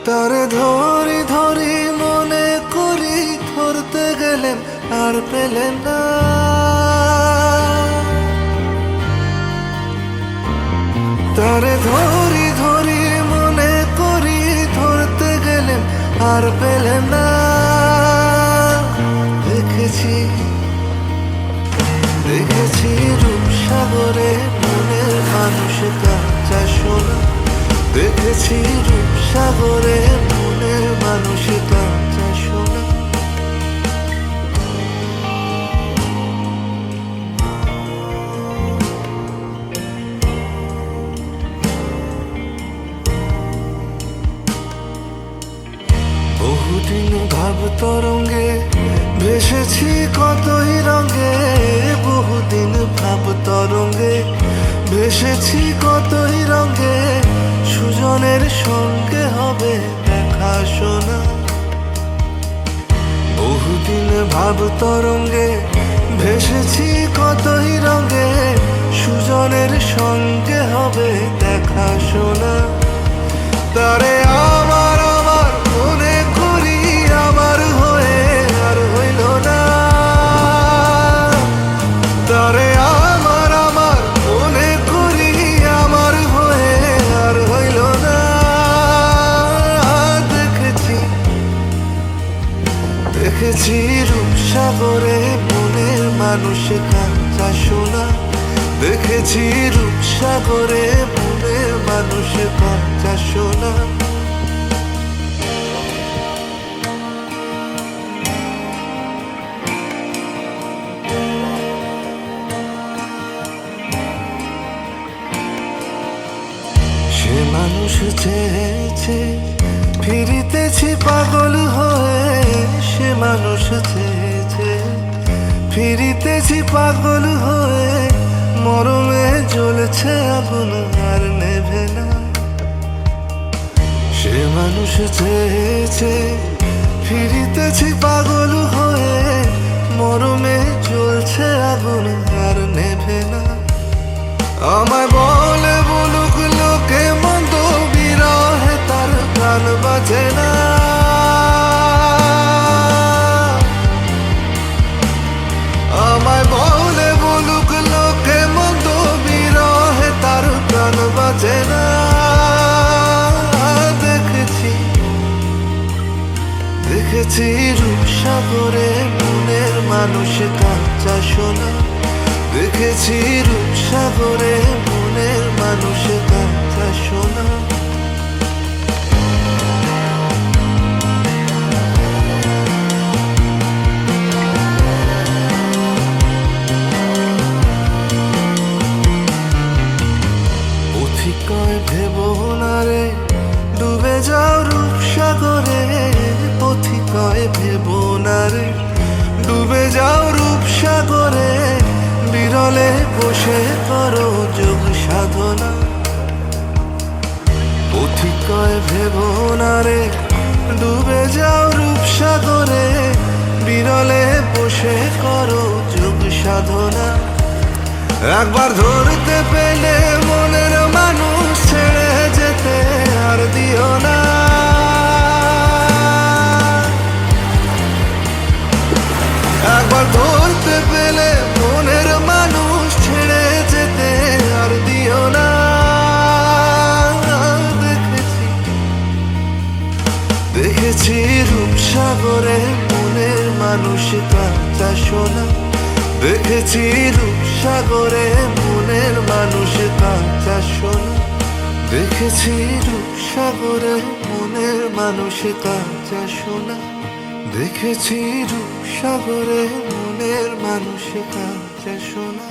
তারে ধরি ধরি মনে করি, ধরতে গেলেন আর পেলেন না। তারে ধরি ধরি মনে করি, ধরতে গেলেন আর পেলেন না। দেখেছি দেখেছি রূপসাগরে মনের মানুষ কাঁচা সোনা। দেখেছি রূপসাগরে মনের মানুষ কাঁচা সোনা। বহুদিন ভাব তরঙ্গে ভেসেছি কতই রঙে। বহুদিন ভাব তরঙ্গে ভেসেছি কতই রঙে। সুজনের সঙ্গে হবে দেখা শোনা। বহুদিন ভাব তরঙ্গে ভেসেছি কতই রঙে। সুজনের সঙ্গে হবে দেখা শোনা। তারে আমার আমার মনে করি, আমার হয়ে আর হইল না। তারে আমার আমার মনে করি, আমার হয়ে আর হইল না। দেখেছি দেখেছি রূপসাগরে মনের মানুষ কাঁচা সোনা। দেখেছি রূপসাগরে মনের মানুষ কাঁচা সোনা। সে মানুষ চেয়েছে ফিরিতেছি পাগল হয়ে। সে মানুষ চেয়েছে ফিরিতেছি পাগল হয়ে। মরমে জ্বলছে আগুন আর নেভে না। সে মানুষ চেয়েছে ফিরিতেছি পাগল হয়ে। মরমে জ্বলছে আগুন আর নেভে না। আমায় বলে বলুক লোকে মন্দ, বিরহে তার প্রাণ বাজে না। আমায় বলে বলুক লোকে মন্দ, বিরহে তার প্রাণ বাজে না। দেখেছি দেখেছি রূপসাগরে মনের মানুষ কাঁচা সোনা। দেখেছি রূপসাগরে মনের মানুষ কাঁচা সোনা। পথিকয় ভেবো না রে ডুবে যাও রূপসাগরে। পথিকয় ভেবো না রে ডুবে যাও রূপসাগরে। বিরলে বসে করো যোগ সাধনা। পথিকয় ভেবো না রে ডুবে যাও রূপসাগরে। বিরলে বসে করো যোগ সাধনা। একবার ধরতে পেলে মনের মানুষ ছেড়ে যেতে আর দিও না। একবার ধরতে পেলে মনের মানুষ ছেড়ে যেতে আর দিও না। দেখেছি দেখেছি রূপসাগরে মনের মানুষ কাঁচা সোনা। দেখেছি রূপসাগরে মনের মানুষ কাঁচা সোনা। দেখেছি রূপসাগরে মনের মানুষ কাঁচা সোনা। দেখেছি রূপসাগরে মনের মানুষ কাঁচা সোনা।